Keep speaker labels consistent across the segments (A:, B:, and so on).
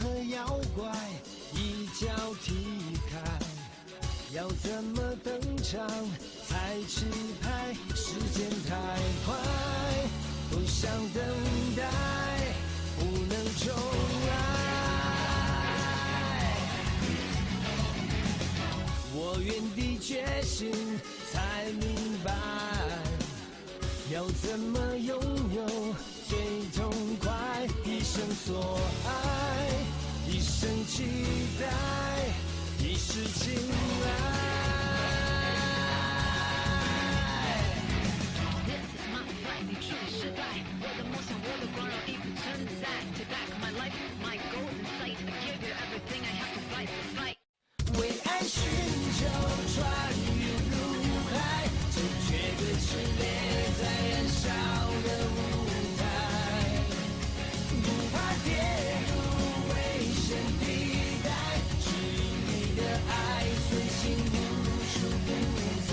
A: 和妖怪一脚踢开，要怎么登场才吃牌？时间太快，不想等待，不能重来。我原地觉醒，才明白要怎么拥有最痛快。一生所爱，一生期待，一世情爱。为爱寻求穿越入海，就缺个炽烈在燃烧的舞台，不怕跌入危险地带，指引你的爱随心无处不在。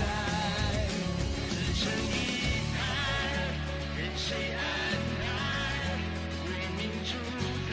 A: 自成一派，任谁安排，为民主宰。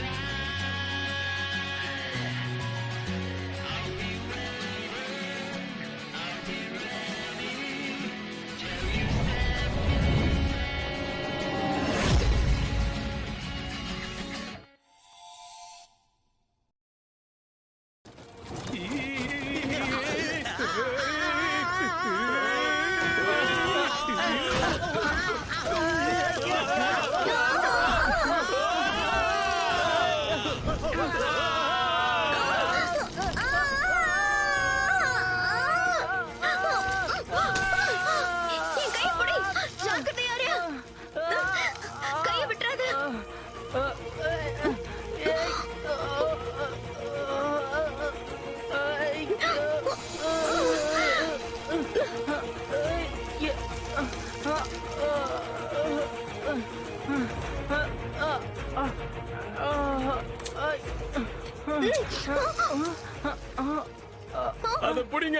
B: அத புடிங்க,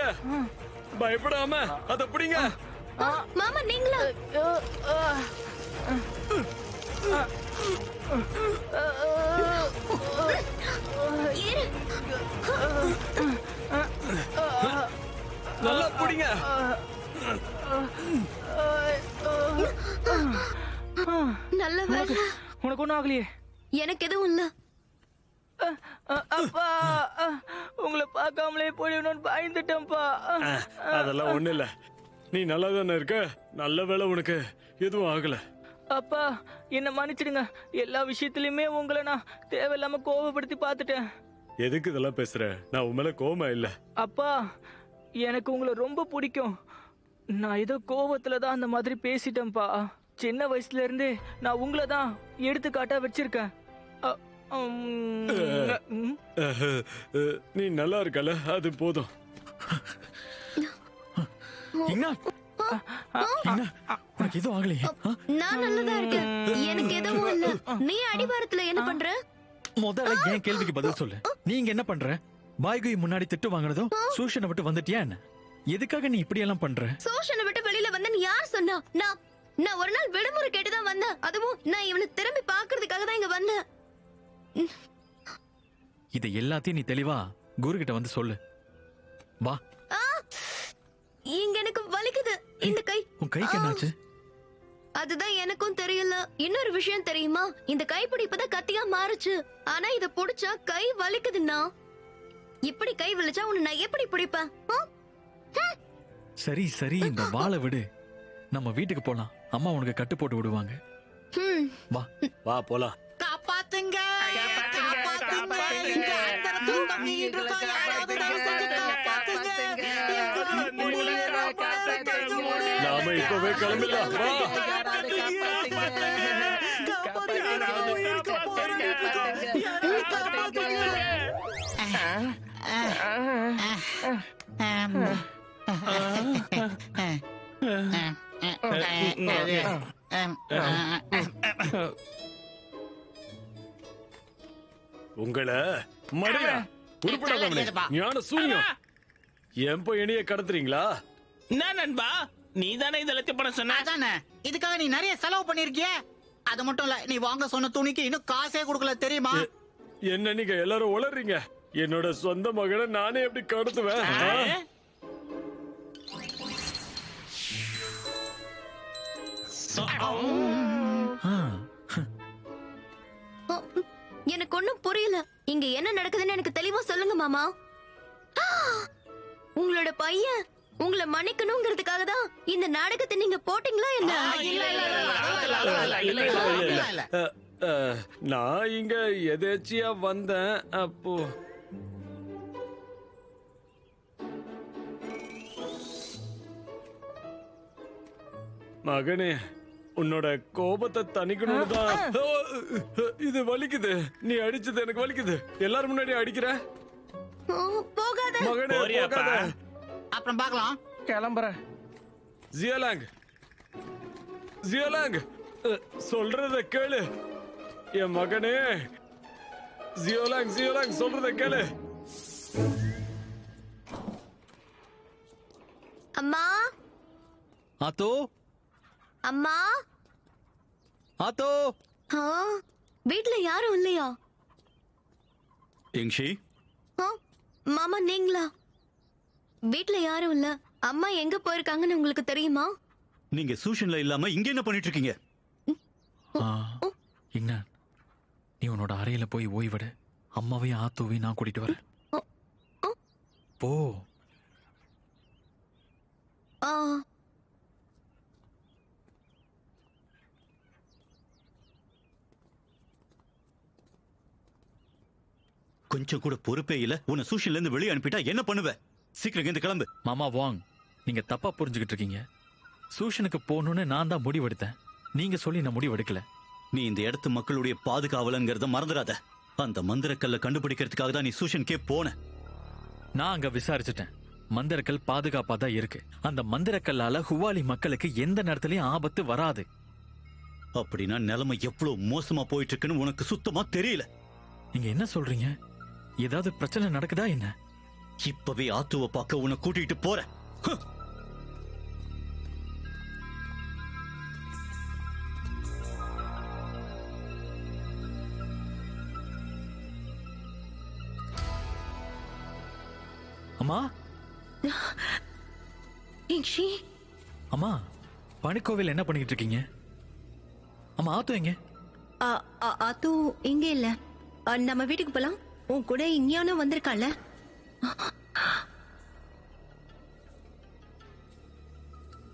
B: பயப்படாம அத புடிங்க.
C: மாமா நீங்களா?
B: நல்லா புடிங்க.
C: நல்ல வேலை.
D: உனக்கு ஒன்றும் ஆகலையே?
C: எனக்கு எதுவும் இல்ல.
D: அப்பா, உங்களை பார்க்காமலே போயிடணும்னு பயந்துட்டேன்ப்பா.
B: அதெல்லாம் ஒண்ணு இல்ல, நீ நல்லா தானே இருக்க. நல்ல வேலை உனக்கு எதுவும் ஆகல.
D: அப்பா என்ன மன்னிச்சிடுங்க, எல்லா விஷயத்திலயுமே உங்களை நான் தேவையில்லாம கோபப்படுத்தி பார்த்துட்டேன்.
B: எதுக்கு இதெல்லாம் பேசுற? நான் உன் மேல கோவமா இல்ல.
D: அப்பா எனக்கு உங்களை ரொம்ப பிடிக்கும். நான் ஏதோ கோபத்துல தான் அந்த மாதிரி பேசிட்டேன்ப்பா. சின்ன வயசுல இருந்தே நான் உங்களை தான் எடுத்துக்காட்டா வச்சிருக்கேன்.
B: நீ நல்லா இருக்கல, அது போதும்.
E: உனக்கு எதுவும் ஆகலையே?
C: நான் நல்லதா இருக்கேன், எனக்கு எதுவும் இல்ல. நீ அடிவாரத்துல என்ன பண்ற?
E: முதல்ல என் கேள்விக்கு பதில் சொல்லு. நீங்க என்ன பண்ற? பாய்குய் முன்னாடி திட்டு வாங்கினதும் சூஷனை விட்டு வந்துட்டியா என்ன? எதுக்காக நீ இப்படி எல்லாம் பண்ற?
C: சூஷனை விட்டு வெளியில வந்தேன்னு யார் சொன்னா? நான் ஒரு நாள் விடுமுறை கேட்டுதான் வந்தேன். அதுவும் நான் இவனை திரும்பி பாக்குறதுக்காக தான் இங்க வந்தேன்.
E: இதை எல்லாத்தையும் நீ தெளிவா குரு கிட்ட வந்து சொல்லு. வா.
C: இங்க எனக்கு வலிக்குது இந்த கை.
E: உன் கைக்கு என்னாச்சு?
C: அதுதான் எனக்கும் தெரியல. இன்னொரு விஷயம் தெரியுமா? இந்த கைப்பிடி இப்பதான் கத்தியா மாறுச்சு. ஆனா இத புடிச்சா கை வலிக்குதுன்னா, இப்படி கை வலிச்சா உன்னை நான் எப்படி பிடிப்பேன்?
E: சரி சரி, இந்த வாளை விடு. நம்ம வீட்டுக்கு போலாம். அம்மா உனக்கு கட்டு போட்டு விடுவாங்க. வா
B: வா போலாம்.
F: காப்பாத்துங்க, காப்பாத்துங்க, இங்க அந்தரத்துல தங்கிட்டு இருக்கோம். யாராவது தயவு செஞ்சு காப்பாத்துங்க.
B: நாம இப்பவே கிளம்பிடலாம். உங்களை மரியா உருப்படாதவனே, ஞான சூன்யம். என் பையனையே கடத்துறீங்களா?
G: என்ன நண்பா, நீ தானே இதெல்லாம் பண்ண சொன்ன?
F: அதானே, இதுக்காக நீ நிறைய செலவு பண்ணிருக்கிய. அது மட்டும் இல்ல, நீ வாங்க சொன்ன துணிக்கு இன்னும் காசே கொடுக்கல தெரியுமா?
B: என்ன நீங்க எல்லாரும் உளறீங்க. என்னோட சொந்த மகனை நானே எப்படி கடத்துவேன்?
C: எனக்கு ஒண்ணும் புரியல. இங்க என்ன நடக்குதுன்னு எனக்கு தெளிவா சொல்லுங்க மாமா. உங்களோட பையன் உங்களை மன்னிக்கணுங்கிறதுக்காக தான் இந்த நாடகத்தை நீங்க போட்டீங்களா என்ன?
B: நான் இங்க எதேச்சியா வந்தேன். அப்போ மகனே, உன்னோட கோபத்தை தணிக்கணும்னு தான். இது வலிக்குது. நீ அடிச்சது எனக்கு வலிக்குது. எல்லாரும் முன்னாடி அடிக்கிற.
C: போகாத
B: மகனே, போகாத.
F: அப்புறம் பார்க்கலாம்.
D: கிளம்புறேன்.
B: ஜியலாங், ஜியலாங், சொல்றத கேளு என் மகனே. ஜியோலாங், ஜியோலாங், சொல்றத கேளு.
C: அம்மா,
E: ஆத்தோ,
C: அம்மா,
E: ஆத்தோ.
C: வீட்ல யாரும் இல்லையா?
E: இங்ஷி,
C: மாமா நீங்களா? வீட்ல யாரும் இல்ல. அம்மா எங்க போயிருக்காங்கன்னு உங்களுக்கு தெரியுமா?
H: நீங்க சூஷன்ல இல்லாம இங்க என்ன பண்ணிட்டு இருக்கீங்க?
E: என்ன, நீ உன்னோட அறையில போய் ஓய்வெடு. அம்மாவையும் ஆத்தோவையும் நான் கூட்டிட்டு வரேன். போ.
H: கொஞ்சம் கூட பொறுப்பே இல்ல. உன்னை சூஷன்ல இருந்து வெளியே அனுப்பிட்டா என்ன பண்ணுவ? சீக்கிரம் இருந்து கிளம்பு.
E: மாமா வாங், நீங்க தப்பா புரிஞ்சுக்கிட்டு இருக்கீங்க. சூஷனுக்கு போகணும்னு நான் தான் முடிவெடுத்தேன். நீங்க சொல்லி நான் முடிவெடுக்கல.
H: நீ இந்த இடத்து மக்களுடைய பாதுகாவலங்கிறத மறந்துடாத. அந்த மந்திரக்கல்ல கண்டுபிடிக்கிறதுக்காக தான் நீ சூஷனுக்கே போன.
E: நான் அங்க விசாரிச்சுட்டேன். மந்திரக்கல் பாதுகாப்பா தான் இருக்கு. அந்த மந்திரக்கல்லால ஹுவாலி மக்களுக்கு எந்த நேரத்திலயும் ஆபத்து வராது.
H: அப்படின்னா நிலைமை எவ்வளவு மோசமா போயிட்டு இருக்குன்னு உனக்கு சுத்தமா தெரியல.
E: நீங்க என்ன சொல்றீங்க? ஏதாவது பிரச்சனை நடக்குதா என்ன?
H: இப்பவே ஆத்துவ பார்க்க உன்னை கூட்டிட்டு போற.
E: அம்மா,
C: இங்ஷி,
E: அம்மா, பனிக்கோவில் என்ன பண்ணிக்கிட்டு இருக்கீங்க? அம்மா, ஆத்தோ எங்க?
C: அது இங்க இல்ல. நம்ம வீட்டுக்கு போலாம். உன் கூட இங்கேயானும் வந்திருக்கால.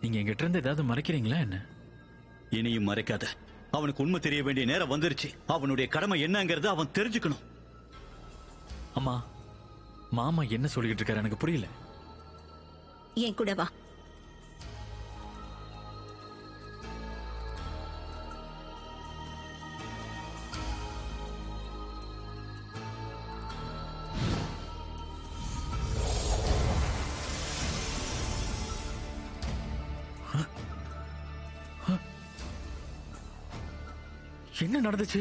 E: நீங்க எங்கிட்ட இருந்து ஏதாவது மறைக்கிறீங்களா என்ன?
H: இனியும் மறைக்காத. அவனுக்கு உண்மை தெரிய வேண்டிய நேரம் வந்துருச்சு. அவனுடைய கடமை என்னங்கறத அவன் தெரிஞ்சுக்கணும்.
E: அம்மா, மாமா என்ன சொல்லிட்டு இருக்காரு எனக்கு புரியல.
C: என் கூட வா.
E: என்ன நடந்துச்சு?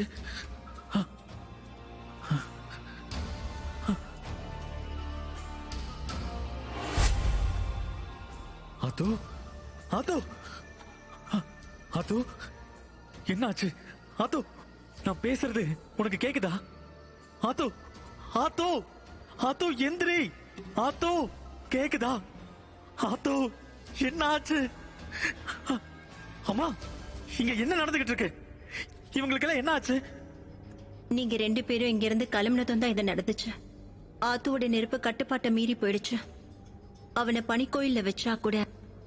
E: ஆத்தோ, ஆத்தோ, ஆத்தோ, என்னாச்சு? ஆத்தோ, நான் பேசுறது உனக்கு கேக்குதா? ஆத்தோ, ஆத்தோ, ஆத்தோ, எந்திரி. ஆத்தோ, கேக்குதா? ஆத்தோ, என்ன ஆச்சு? அம்மா, இங்க என்ன நடந்துகிட்டு இருக்கு? இவங்களுக்கெல்லாம் என்ன ஆச்சு?
C: நீங்க 2 பேரும் இங்க இருந்து கிளம்பினதும் தான் இது நடந்துச்சு. ஆத்துவோட நெருப்பு கட்டுப்பாட்டை மீறி போயிடுச்சு. அவனை பனிக்கோயில்ல வச்சா கூட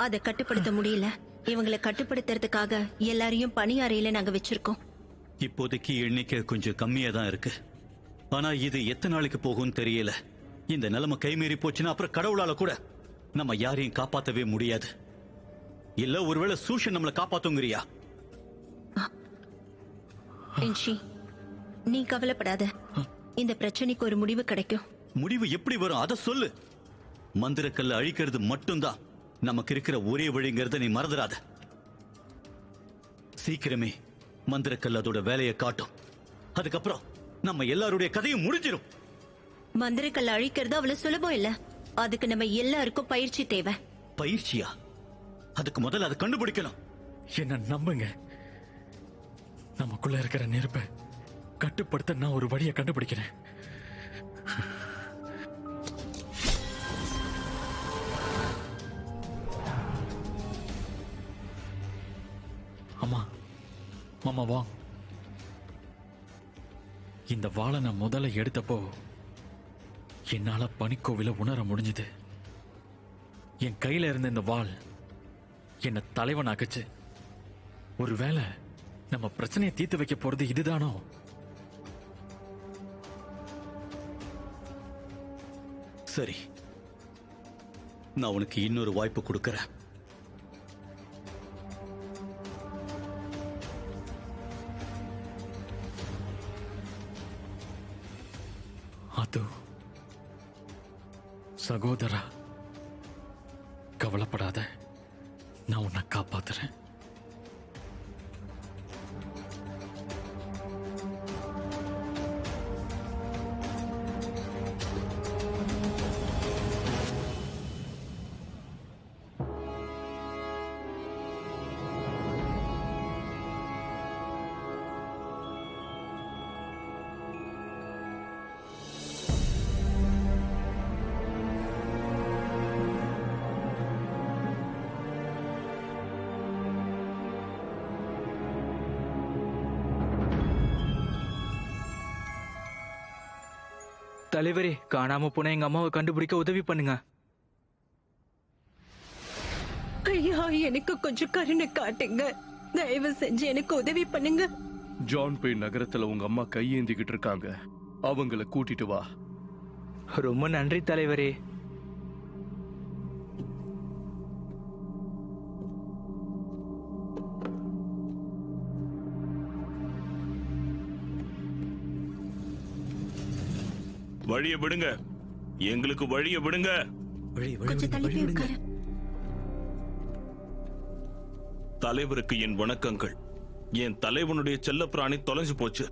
C: அதை கட்டுப்படுத்த முடியல. இவங்களை கட்டுப்படுத்துறதுக்காக எல்லாரையும் பனி அறையில நாங்க வச்சிருக்கோம்.
H: இப்போதைக்கு எண்ணிக்கை கொஞ்சம் கம்மியா தான் இருக்கு. ஆனா இது எத்தனை நாளைக்கு போகும்னு தெரியல. இந்த நிலைமை கைமீறி போச்சுன்னா அப்புறம் கடவுளால கூட நம்ம யாரையும் காப்பாத்தவே முடியாது. இல்ல ஒருவேளை சூஷன் நம்மளை காப்பாத்துங்கிறியா?
C: இன்ஷி, நீ கவலைப்படாத. இந்த பிரச்சனைக்கு ஒரு முடிவு கிடைக்கும்.
H: முடிவு எப்படி வரும் அத சொல்லு. மந்திரக்கல்ல அழிக்கிறது மட்டும்தான் நமக்கு இருக்கிற ஒரே வழிங்கிறத நீ மறந்துடாத. சீக்கிரமே மந்திரக்கல் அதோட வேலையை காட்டும். அதுக்கப்புறம் நம்ம எல்லாருடைய கதையும் முடிஞ்சிடும்.
C: மந்திரக்கல்ல அழிக்கிறது அவ்வளவு சுலபம் இல்ல. அதுக்கு நம்ம எல்லாருக்கும் பயிற்சி தேவை.
H: பயிற்சியா? அதுக்கு முதல்ல அதை கண்டுபிடிக்கணும்.
E: என்ன நம்புங்க, நமக்குள்ள இருக்கிற நெருப்பை கட்டுப்படுத்த நான் ஒரு வழியை கண்டுபிடிக்கிறேன். அம்மா, மாமா வா. இந்த வாளை நான் முதல்ல எடுத்தப்போ என்னால பனிக்கோவில உணர முடிஞ்சது. என் கையில இருந்த இந்த வாள் என்ன தலைவனாக்குச்சு. ஒருவேளை நம்ம பிரச்சனையை தீர்த்து வைக்க போறது இதுதானோ?
H: சரி, நான் உனக்கு இன்னொரு வாய்ப்பு கொடுக்கறேன்.
E: அது சகோதரா, கவலைப்படாத, நான் உன்னை காப்பாத்துறேன்.
D: தலைவரே, காணாம போன எங்க அம்மாவை கண்டுபிடிக்க உதவி பண்ணுங்க.
C: ஐயா, எனக்கு கொஞ்சம் கருணை காட்டுங்க. தயவு செஞ்சு எனக்கு உதவி பண்ணுங்க.
B: ஜான் பே நகரத்துல உங்க அம்மா கையேந்திக்கிட்டு இருக்காங்க. அவங்கள கூட்டிட்டு வா.
D: ரொம்ப நன்றி தலைவரே.
G: வழிய விடுங்க, எங்களுக்கு வழிய விடுங்க.
C: கொஞ்சம் தள்ளி போய் உட்காரு.
G: தலைவருக்கு என் வணக்கங்கள். என் தலைவனுடைய செல்ல பிராணி தொலைஞ்சு போச்சு.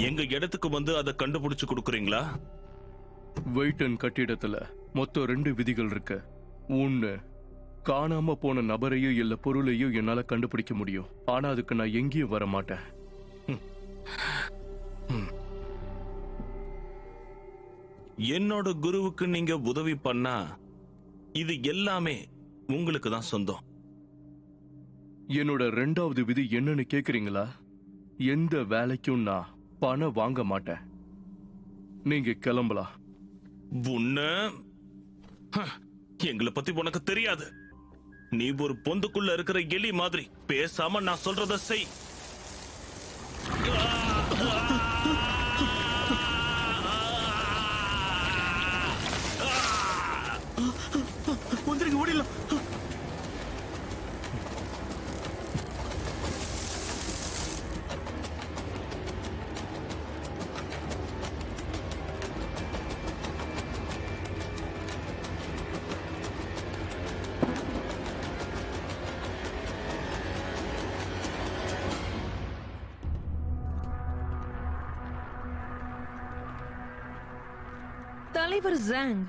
G: எங்க இடத்துக்கு வந்து அதை கண்டுபிடிச்சு கொடுக்குறீங்களா?
B: வெயிட்டன் கட்டிடத்துல மொத்தம் 2 விதிகள் இருக்கு. ஒண்ணு, காணாம போன நபரையோ இல்ல பொருளையோ என்னால கண்டுபிடிக்க முடியும். ஆனா அதுக்கு நான் எங்கேயும் வர மாட்டேன்.
G: என்னோட குருவுக்கு நீங்க உதவி பண்ணா இது எல்லாமே உங்களுக்கு தான் சொந்தம்.
B: என்னோட 2வது விதி என்னன்னு கேக்குறீங்களா? எந்த வேலைக்கும் நான் பணம் வாங்க மாட்டேன். நீங்க கிளம்பலாம்.
G: உன்ன எங்களை பத்தி உனக்கு தெரியாது. நீ ஒரு பொந்துக்குள்ள இருக்கிற எலி மாதிரி. பேசாம நான் சொல்றத செய்.
H: வந்துருங்க, ஓடிடலாம்.
I: தலைவர் ஜாங்,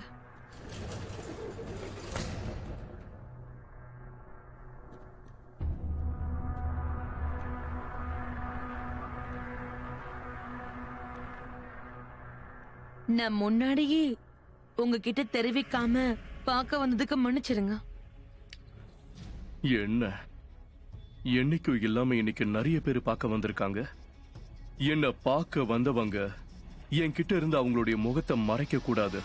I: நான் முன்னாடியே உங்ககிட்ட தெரிவிக்காம பார்க்க வந்ததுக்கு மன்னிச்சிருங்க.
B: என்ன, என்னைக்கும் இல்லாம இன்னைக்கு நிறைய பேர் பார்க்க வந்திருக்காங்க. என்ன பார்க்க வந்தவங்க என்கிட்ட இருந்து அவங்களுடைய முகத்தை மறைக்க கூடாது.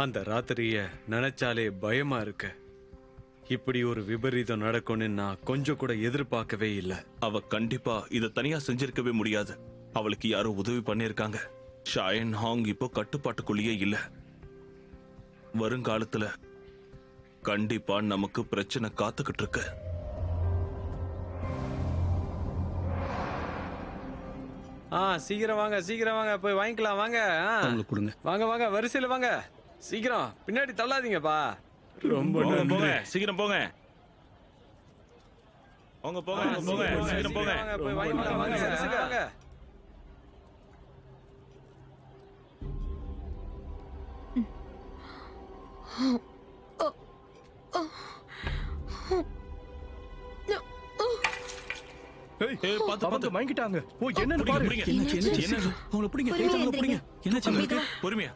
B: அந்த ராத்திரிய நினைச்சாலே பயமா இருக்கு. இப்படி ஒரு விபரீதம் நடக்கும்னு நான் கொஞ்சம் கூட எதிர்பார்க்கவே இல்லை.
G: அவ கண்டிப்பா இத தனியா செஞ்சிருக்கவே முடியாது. அவளுக்கு யாரோ உதவி பண்ணிருக்காங்க. ஷாயன் ஹாங் இப்போ கட்டுப்பாட்டுக்குள்ளேயே இல்ல. வருங்காலத்துல கண்டிப்பா நமக்கு பிரச்சனை காத்துக்கிட்டு இருக்கு.
J: சீக்கிரம் வாங்க போய் வாங்கிக்கலாம் வாங்க.
H: கொடுங்க.
J: வாங்க வாங்க வரிசையில வாங்க, சீக்கிரம் பின்னாடி தள்ளாதீங்கப்பா. ரொம்ப
G: போங்க, சீக்கிரம் போங்க. போங்க சீக்கிரம் போங்க.
J: போய் வாங்கிக்கலாம் வாங்க வரிசையில வாங்க.
B: பாத்து வாங்கிட்டாங்க. ஓ என்னன்னு பாரு.
H: அவங்கள பிடிங்க, கை தாங்க பிடிங்க. என்னாச்சு உங்களுக்கு?
G: பொறுமையா.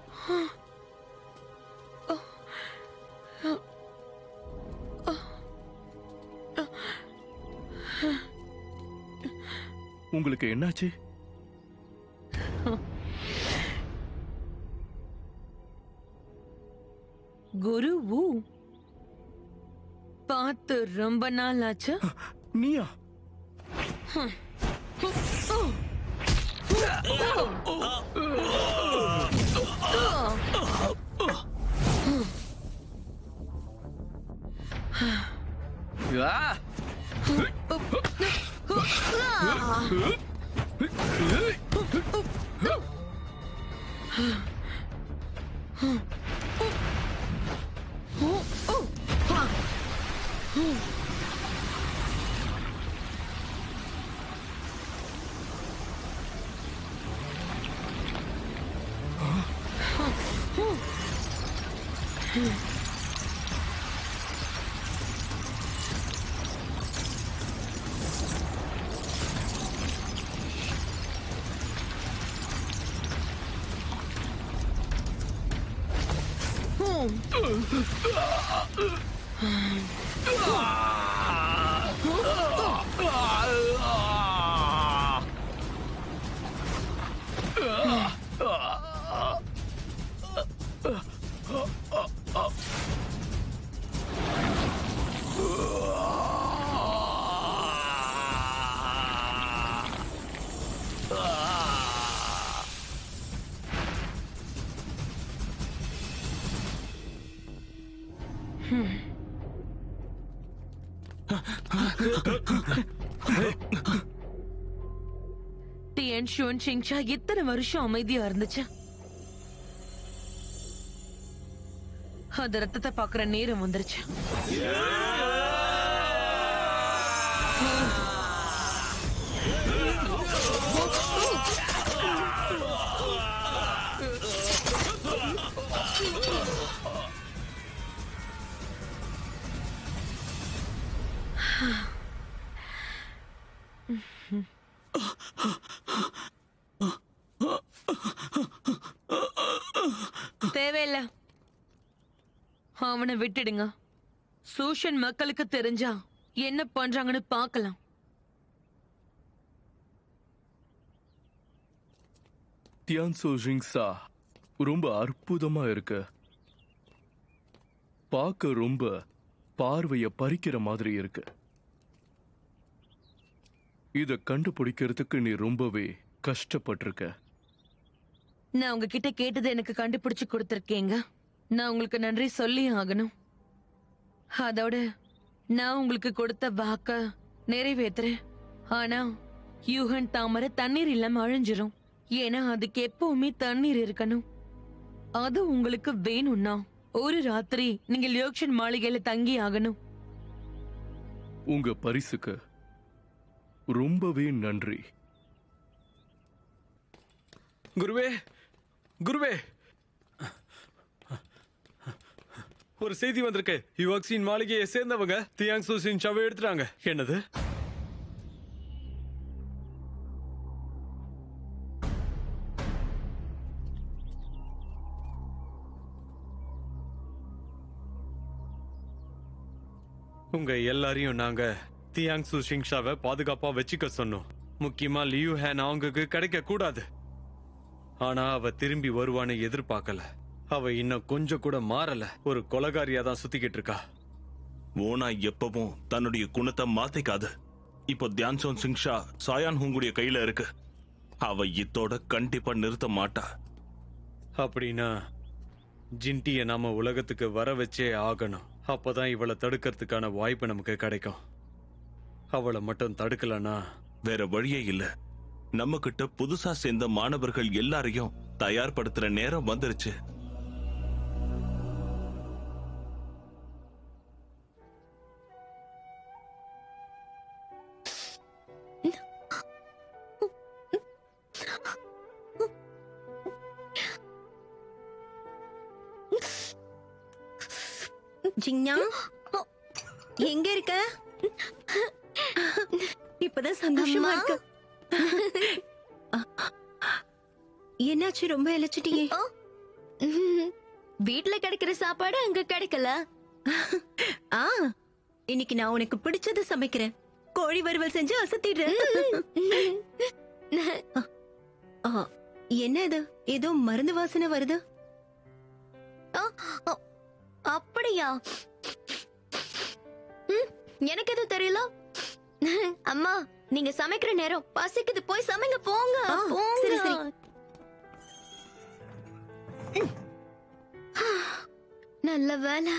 B: உங்களுக்கு என்னாச்சு?
I: குருவு பார்த்து ரொம்ப நாள் ஆச்சு.
B: நீயா?
I: டியன் ஷுன் சிங்ஷா எத்தனை வருஷம் அமைதியா இருந்துச்சு. அது ரத்தத்தை பாக்குற நேரம் வந்துருச்சு. தேவையில்ல, அவனை விட்டுடுங்க. சூஷன் மக்களுக்கு தெரிஞ்சா என்ன பண்றாங்கன்னு பார்க்கலாம்.
B: தியான்சோ ஜிங்ஸா ரொம்ப அற்புதமா இருக்கு. பார்க்க ரொம்ப பார்வைய பறிக்கிற மாதிரி இருக்கு. இத கண்டுபிடிக்கிறதுக்கு நீ ரொம்பவே கஷ்டப்பட்டிருக்க.
I: நான் உங்ககிட்ட கேட்டது எனக்கு கண்டுபிடிச்சு கொடுத்திருக்கீங்க. நான் உங்களுக்கு நன்றி சொல்லி ஆகணும். அதோட நான் உங்களுக்கு கொடுத்த வாக்க நிறைவேற்றுறேன். ஆனா யூகன் தாமரை தண்ணீர் இல்லாம அழிஞ்சிரும். ஏன்னா அதுக்கு எப்பவுமே தண்ணீர் இருக்கணும். அது உங்களுக்கு வேணும்னா ஒரு ராத்திரி நீங்க லியோக்ஷன் மாளிகையில தங்கி ஆகணும்.
B: உங்க பரிசுக்கு ரொம்பவே நன்றி.
J: குருவே, குருவே, ஒரு செய்தி வந்திருக்கு. யுவாக்சின் மாளிகையை சேர்ந்தவங்க தியாங்சோ சின்சாவை எடுத்துட்டாங்க. என்னது? உங்க எல்லாரையும் நாங்க தியாங்சு சிங்ஷாவை பாதுகாப்பா வச்சுக்க சொன்னோம். முக்கியமா லியூ ஹேன் அவங்களுக்கு கிடைக்க கூடாது. ஆனா அவ திரும்பி வருவான்னு எதிர்பார்க்கல. அவ இன்னும் கொஞ்சம் கூட மாறல. ஒரு கொலகாரியா தான் சுத்திக்கிட்டு இருக்கா.
G: ஓனா எப்பவும் தன்னுடைய குணத்தை மாத்திக்காது. இப்போ தியான்சோன் சிங்ஷா சாயான் ஹுங்குடைய கையில இருக்கு. அவ இத்தோட கண்டிப்பா நிறுத்த மாட்டா.
J: அப்படின்னா ஜின்டியை நாம உலகத்துக்கு வர வச்சே ஆகணும். அப்பதான் இவளை தடுக்கிறதுக்கான வாய்ப்பு நமக்கு கிடைக்கும். அவளை மட்டும் தடுக்கலனா
G: வேற வழியே இல்ல. நம்ம கிட்ட புதுசா சேர்ந்த மாணவர்கள் எல்லாரையும் தயார்படுத்துற நேரம் வந்துருச்சு.
C: ஜிங்னா எங்க இருக்க? இப்பதான் சந்தோஷமா இருக்கு. என்னாச்சு, ரொம்ப இழைச்சிட்டியே?
K: வீட்ல கிடைக்கிற சாப்பாடு அங்க கிடைக்கல.
C: இன்னைக்கு நான் உனக்கு பிடிச்சத சமைக்கிறேன். கோழி வறுவல் செஞ்சு அசத்திடுறேன். என்ன இது, ஏதோ மருந்து வாசனை வருது.
K: அப்படியா? எனக்கு எதுவும் தெரியல. அம்மா, நீங்க சமைக்கிற நேரம் பசிக்குது, போய் சமைங்க. போங்க
C: சரி, சரி.
K: நல்ல வேலை.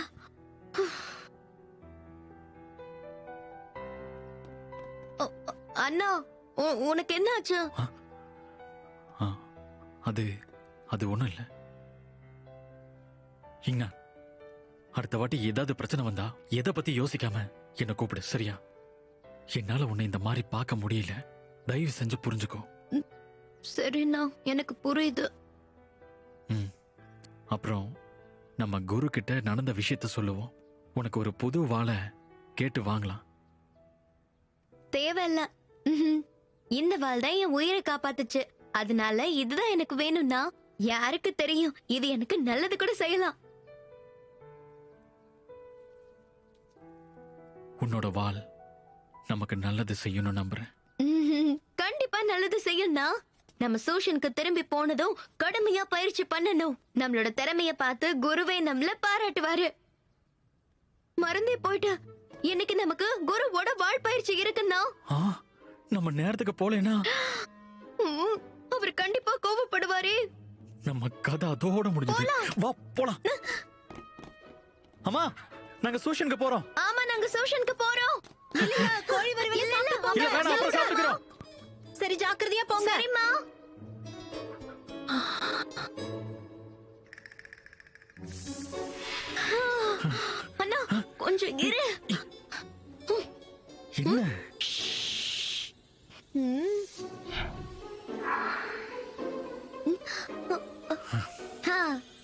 K: அண்ணா, உனக்கு என்ன ஆச்சு?
E: அது ஒண்ணும் இல்ல. இங்க அடுத்த வாட்டி ஏதாவது பிரச்சனை வந்தா எதை பத்தி யோசிக்காம என்ன கூப்பிடு, சரியா? என்னால உன்னை இந்த மாதிரி பார்க்க முடியல. தயவு செஞ்சு புரிஞ்சுக்கோ.
K: சரிண்ணா, எனக்கு புரியுது.
E: அப்புறம் நம்ம குரு கிட்ட நடந்த விஷயத்த சொல்லுவோம். உனக்கு ஒரு புது வாளை கேட்டு வாங்கலாம்.
K: தேவையில்ல. இந்த வாள் தான் என் உயிரை காப்பாத்துச்சு. அதனால இதுதான் எனக்கு வேணும்னா யாருக்கு தெரியும், இது எனக்கு நல்லது கூட செய்யலாம்.
E: உன்னோட வாள் நமக்கு நல்லது செய்யணும் நம்புறேன்.
K: கண்டிப்பா நல்லது செய்யும்னா. நம்ம சூஷனுக்கு திரும்பி போனதும் கடுமையா பயிற்சி பண்ணணும். நம்மளோட திறமைய பார்த்து குருவே நம்மள பாராட்டுவாரு. மறந்தே போயிட்ட, இன்னைக்கு நமக்கு குருவோட வாழ் பயிற்சி இருக்குன்னா.
E: நம்ம நேரத்துக்கு போலேனா
K: அவர் கண்டிப்பா கோவப்படுவாரே.
E: நம்ம கதை அதோட முடிஞ்சது. வா போலாம். அம்மா, நாங்க சூஷனுக்கு போறோம்.
K: ஆமா, நாங்க சூஷனுக்கு போறோம்.
C: கோழி வறுவல் சாப்பிட்டு போங்க.
E: இல்ல, வேணாம், அப்புறம் சாப்பிட்டுக்கிறோம்.
C: சரி, ஜாக்கிரதையா போங்க.
K: சரிம்மா. அண்ணா, கொஞ்சம் இரு.
E: என்ன?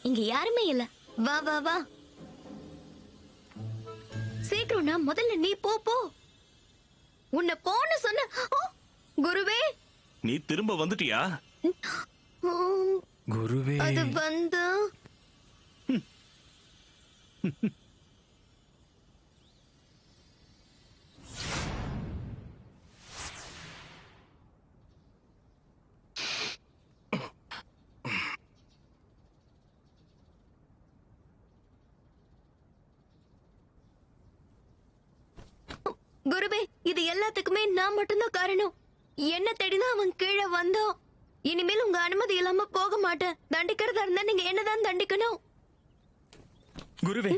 K: இங்க யாருமே இல்ல. வா வா வா, சீக்கிரம்னா. முதல்ல நீ போ போ. உன்னை போன்னு சொன்ன. குருவே,
G: நீ திரும்ப வந்துட்டியா?
E: குருவே,
K: அது வந்து குருவே, இது எல்லாத்துக்குமே நான் மட்டும்தான் காரணம். என்ன தேடினா அவன் கீழே வந்தான். இனிமேல் உங்க அனுமதி இல்லாம போக மாட்டேன். தண்டிக்கிறதா இருந்தா நீங்க என்னதான் தண்டிக்கணும்.
E: குருவே,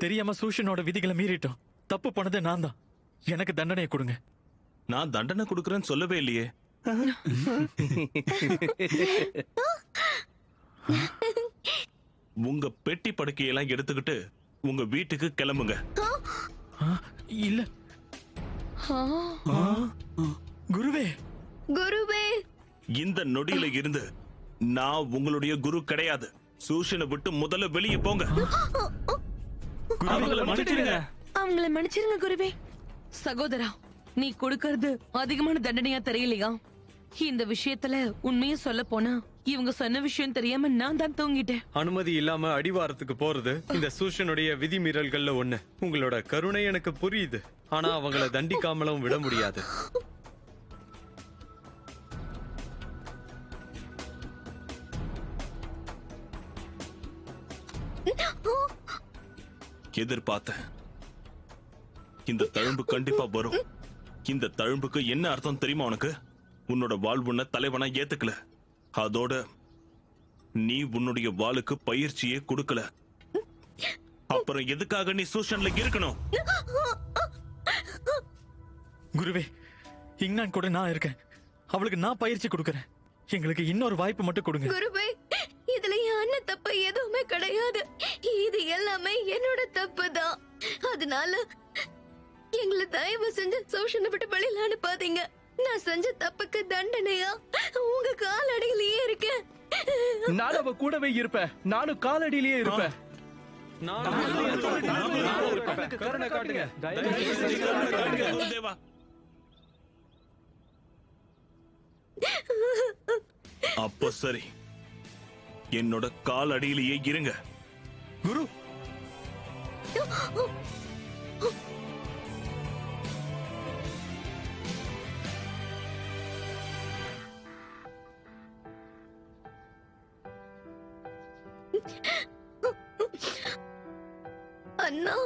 E: தெரியாம சூஷனோட விதிகளை மீறிட்டோம். தப்பு பண்ணது நான் தான். எனக்கு தண்டனையை கொடுங்க.
G: நான் தண்டனை கொடுக்கறேன்னு சொல்லவே இல்லையே. உங்க பெட்டி படுக்கையெல்லாம் எடுத்துக்கிட்டு உங்க வீட்டுக்கு கிளம்புங்க.
E: இல்ல குருவே.
K: குருவே,
G: இந்த நொடியில இருந்து நான் உங்களுடைய குரு கிடையாது. சூஷனை விட்டு முதல்ல வெளியே போங்க.
D: அவங்கள மன்னிச்சிடுங்க.
I: அவங்கள மன்னிச்சிருங்க குருவே. சகோதரா, நீ கொடுக்கறது அதிகமான தண்டனையா தெரியலையா? இந்த விஷயத்துல உண்மையை சொல்ல போனா இவங்க சொன்ன விஷயம் தெரியாம நான் தான் தூங்கிட்டேன்.
J: அனுமதி இல்லாம அடிவாரத்துக்கு போறது இந்த சூஷனுடைய விதிமீறல்கள்ல ஒண்ணு. உங்களோட கருணை எனக்கு புரியுது, ஆனா அவங்கள தண்டிக்காமலும் விட முடியாது.
G: எதிர்பார்த்தேன். இந்த தழும்பு கண்டிப்பா வரும். இந்த தழும்புக்கு என்ன அர்த்தம் தெரியுமா உனக்கு? உன்னோட வாழ்வுன்ன தலைவனா ஏத்துக்கல. அதோட நீ உன்னுடைய வாளுக்கு பயிற்சியே கொடுக்கல. அப்புறம் எதுக்காக நீ சூஷன்ல இருக்கணும்?
E: குருவே, இங்னான் கூட நான் இருக்கேன். அவளுக்கு நான் பயிற்சி கொடுக்கறேன். எங்களுக்கு இன்னொரு வாய்ப்பு மட்டும் கொடுங்க.
K: குருவே, இதுல என் அண்ணன் தப்பு எதுவுமே கிடையாது. இது எல்லாமே என்னோட தப்பு தான். அதனால எங்களை தயவு செஞ்சு சோஷனை விட்டு வெளியில அனுப்பாதீங்க. நான் செஞ்ச தப்புக்கு தண்டனையா உங்க காலடியிலேயே இருக்கேன்.
B: நான் அவ கூடவே இருப்பேன். நானும் காலடியிலேயே இருப்பேன்.
G: தேவா, அப்ப சரி, என்னோட கால் அடியிலேயே இருங்க.
E: குரு,
K: அண்ணா,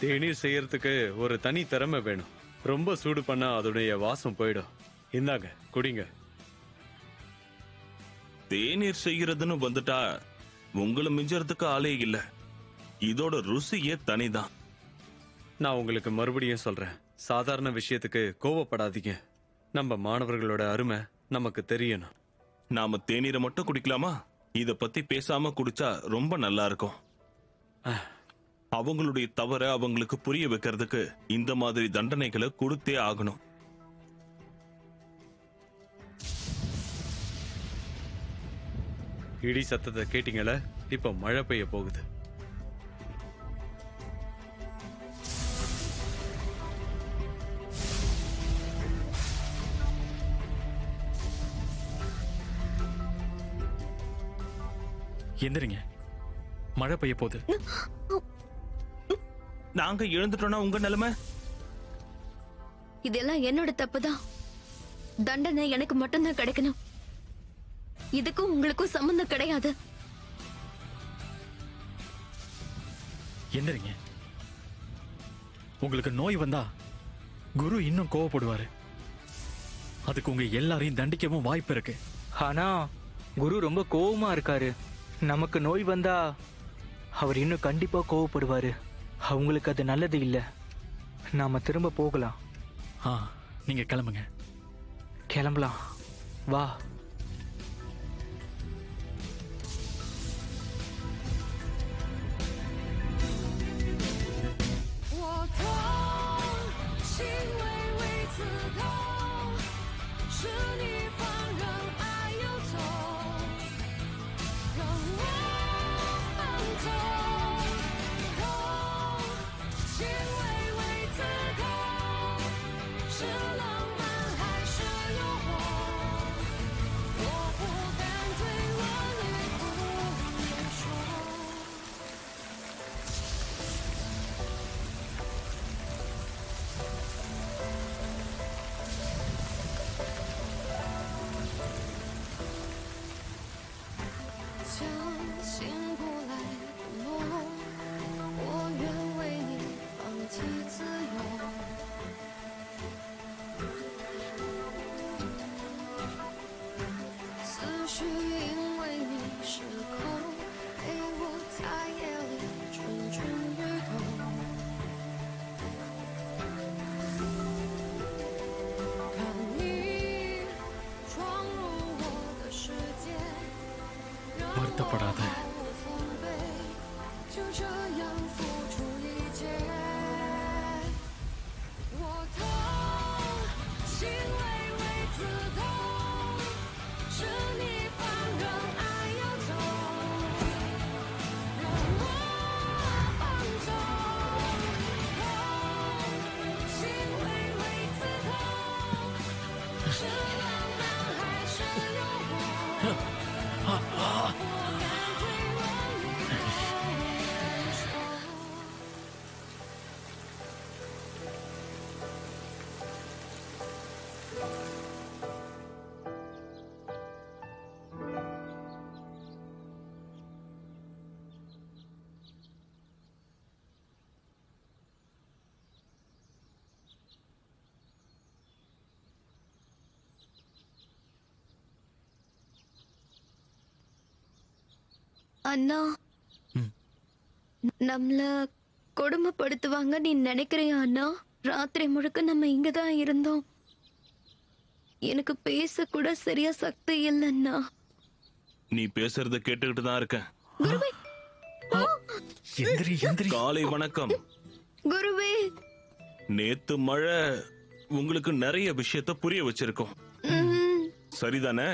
J: தேநீர் செய்யறதுக்கு ஒரு தனி திறமை வேணும். ரொம்ப சூடு பண்ணா அதோடைய வாசம் போயிடும். இந்தாங்க, குடிங்க.
G: தேநீர் செய்யறதுன்னு வந்துட்டா உங்களை மிஞ்சறதுக்கு ஆளே இல்ல. இதோட ருசியே தனிதான்.
J: நான் உங்களுக்கு மறுபடியும் சொல்றேன், சாதாரண விஷயத்துக்கு கோவப்படாதீங்க. நம்ம மாணவர்களோட அருமை நமக்கு தெரியணும்.
G: நாம தேநீரை மட்டும் குடிக்கலாமா? இத பத்தி பேசாம குடிச்சா ரொம்ப நல்லா இருக்கும். அவங்களுடைய தவற அவங்களுக்கு புரிய வைக்கிறதுக்கு இந்த மாதிரி தண்டனைகளை கொடுத்தே ஆகணும்.
J: இடி சத்தத்தை கேட்டீங்களா? இப்ப மழை பெய்ய போகுது.
E: எந்திரிங்க, மழை பெய்ய போகுது.
G: நாங்க எழுந்துட்டோம்னா உங்க நிலைமை?
K: இதெல்லாம் என்னோட தப்புதான். தண்டனை எனக்கு மட்டும்தான் கிடைக்கணும். இதுக்கும் உங்களுக்கும் சம்பந்தம் கிடையாது.
E: எந்திரிங்க. உங்களுக்கு நோய் வந்தா குரு இன்னும் கோவப்படுவாரு. அதுக்கு உங்க எல்லாரையும் தண்டிக்கவும் வாய்ப்பு இருக்கு.
D: ஆனா குரு ரொம்ப கோவமா இருக்காரு. நமக்கு நோய் வந்தா அவர் இன்னும் கண்டிப்பா கோவப்படுவாரு. அவங்களுக்கு அது நல்லது இல்ல. நாம திரும்ப போகலாம்.
E: நீங்க கிளம்புங்க.
D: கிளம்பலாம், வா.
E: வருத்தப்படாத.
K: அண்ணா நம்மள கொடுமைப்படுத்துவாங்க நீ நினைக்கிறியா அண்ணா? ராத்திரி முழுக்க நம்ம இங்கதான் இருந்தோம். எனக்கு பேச கூட சரியா சக்தி இல்லைன்னா.
G: நீ பேசுறத கேட்டுக்கிட்டு தான் இருக்கேன். காலை வணக்கம்
K: குருவே.
G: நேத்து மழை உங்களுக்கு நிறைய விஷயத்த புரிய வச்சிருக்கோம், சரிதானே?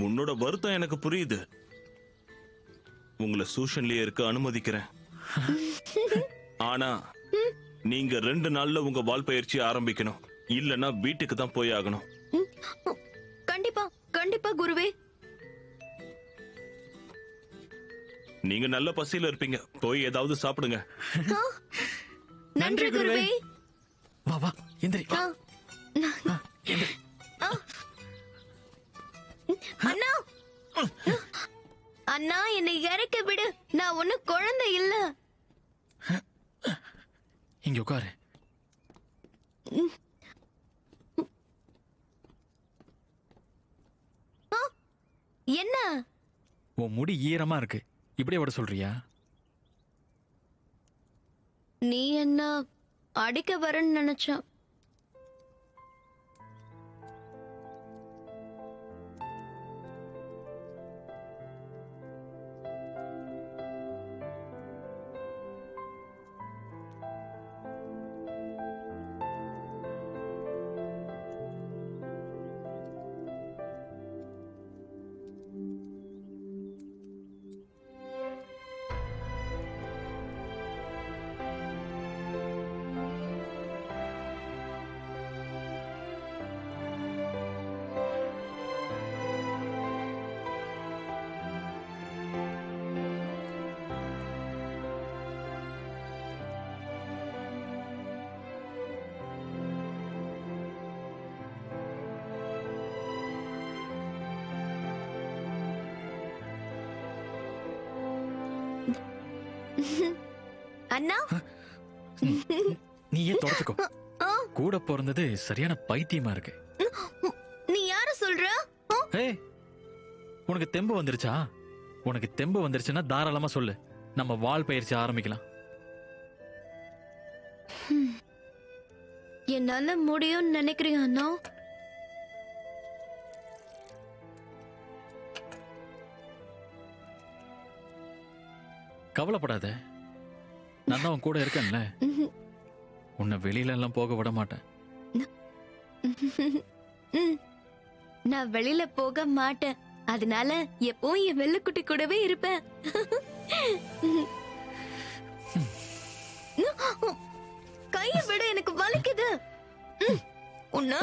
G: உன்னோட வருத்தம் எனக்கு புரியுது. உங்களை சூஷன்லயே இருக்க அனுமதிக்கிறேன். ஆனா நீங்க 2 நாள்ல உங்க வால் பயிற்சி ஆரம்பிக்கணும், இல்லனா வீட்டுக்கு தான் போய் ஆகணும்.
K: கண்டிப்பா கண்டிப்பா குருவே.
G: நீங்க நல்ல பசியில இருப்பீங்க, போய் ஏதாவது சாப்பிடுங்க.
K: நன்றி குருவே.
E: வா வா எந்திரி.
K: அண்ணா அண்ணா என்னை இறக்க விடு, நான் ஒன்னும் குழந்தை இல்ல.
E: இங்க உட்காரு.
K: என்ன?
E: உன் முடி ஈரமா இருக்கு, இப்படியே விட சொல்றியா?
K: நீ என்ன அடிக்க வரன்னு நினைச்சா? அண்ணா
E: நீயே தொடச்சுக்கோ. கூட பிறந்தது சரியான பைத்தியமா இருக்கு.
K: நீ யார சொல்ற?
E: ஏய், உனக்கு தெம்பு வந்துருச்சா? உனக்கு தெம்பு வந்துருச்சுன்னா தாராளமா சொல்லு, நம்ம வால் பயிற்சி ஆரம்பிக்கலாம்.
K: என்னால முடியும்னு நினைக்கிறியா அண்ணா?
E: கவலைப்படாத, நான் தான் உன் கூட இருக்கேன்ல. உன்னை வெளியில எல்லாம் போக விட மாட்டேன்.
K: நான் வெளியில போக மாட்டேன், அதனால எப்பவும் என் வெள்ளைக்குட்டி கூடவே இருப்பேன். கைய விட, எனக்கு வலிக்குது. உன்னா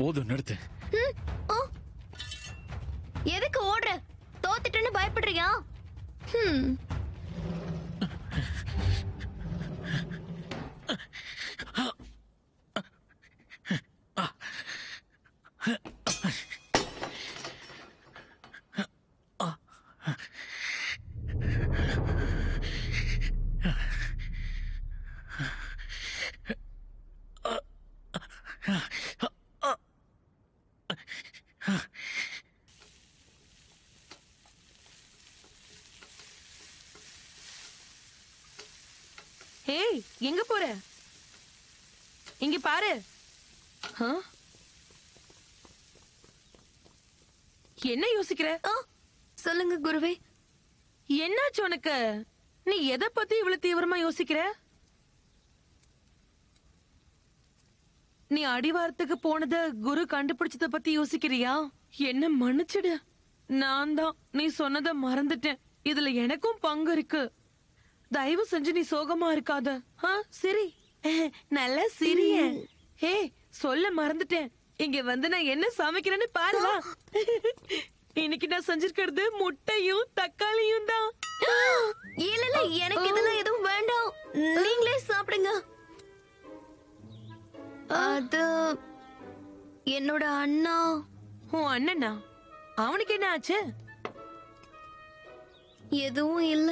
E: போதும் நிறுத்து.
K: எதுக்கு ஓடுற? தோத்துட்டேன்னு பயப்படுறியா?
I: ஏய், எங்க போற? இங்க பாரு. என்ன யோசிக்கிற?
K: சொல்லுங்க குருவே.
I: என்னாச்சு உனக்கு? நீ எதை பத்தி இவ்வளவு தீவிரமா யோசிக்கிற? நீ அடிவாரத்துக்கு போனத குரு கண்டுபிடிச்சத பத்தி யோசிக்கிறியா? என்ன மன்னிச்சிடு, நான் தான் நீ சொன்னதை மறந்துட்டேன். இதுல எனக்கும் பங்கு இருக்கு. தயவு செஞ்சு நீ சோகமா இருக்காத. சரி, நல்லா சிரிய. ஹே, சொல்ல மறந்துட்டேன். இங்க வந்து நான் என்ன சமைக்கிறேன்னு பாருவா. இன்னைக்கு நான் செஞ்சிருக்கிறது முட்டையும் தக்காளியும் தான்.
K: இல்ல இல்ல, எனக்கு இதெல்லாம் எதுவும் வேண்டாம். நீங்களே சாப்பிடுங்க. அது என்னோட அண்ணா.
I: உன் அண்ணனா? அவனுக்கு என்ன ஆச்சு?
K: எதுவும் இல்ல.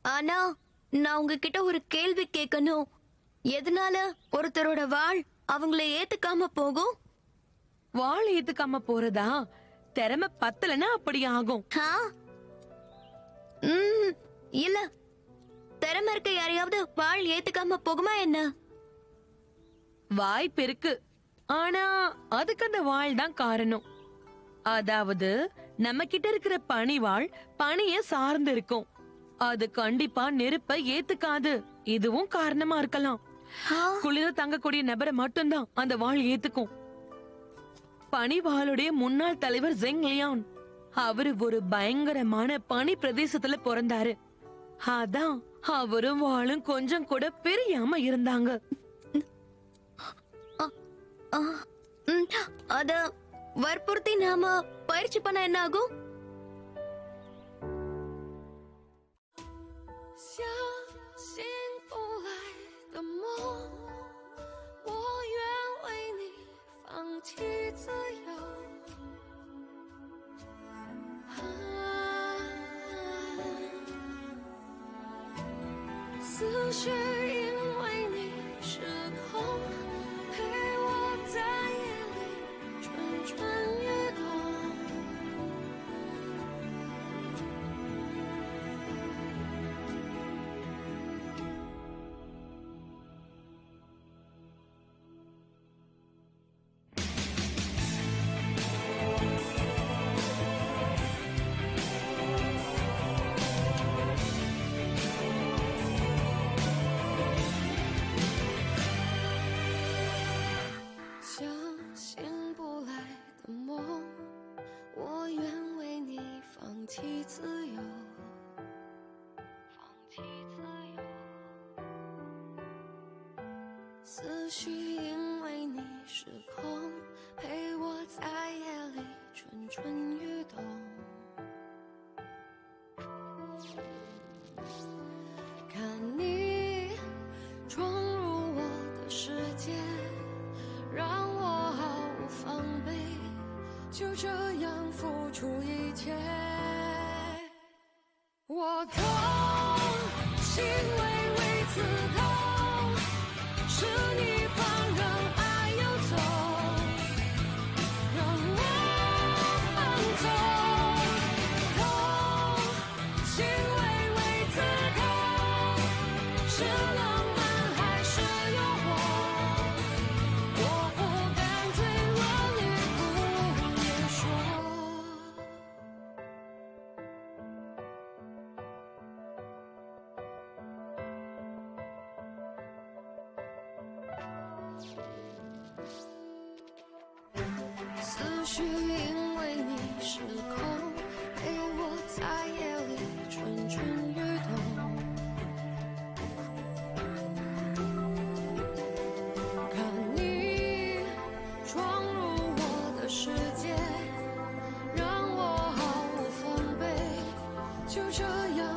K: ஆனா நான் உங்ககிட்ட ஒரு கேள்வி கேட்கணும். எதனால ஒருத்தரோட வாழ் அவங்கள ஏத்துக்காம போகும்?
I: வாழ் ஏத்துக்காம போறதா? திறமை பத்தலன்னா அப்படி ஆகும்.
K: இல்ல, திறமை இருக்க யாரையாவது வாழ் ஏத்துக்காம போகுமா என்ன?
I: வாய்ப்பு இருக்கு, ஆனா அதுக்கு அந்த வாழ் தான் காரணம். அதாவது நம்ம கிட்ட இருக்கிற பனிவாள் பனிய சார்ந்து இருக்கும். அது கண்டிப்பா நெருப்பை ஏத்துக்காது. இதுவும் காரணமா இருக்கலாம். குளிர தங்கக்கூடிய நபரை மட்டும்தான் அந்த வாள் ஏத்துக்கும். பனிவாளுடைய முன்னாள் தலைவர் ஜெங் லியான், அவரு ஒரு பயங்கரமான பனி பிரதேசத்துல பிறந்தாரு. அதான் அவரும் வாளும் கொஞ்சம் கூட பிரியாம இருந்தாங்க.
K: அத வற்புறுத்தி நாம பயிற்சி பண்ண என்ன ஆகும்?
A: 就这样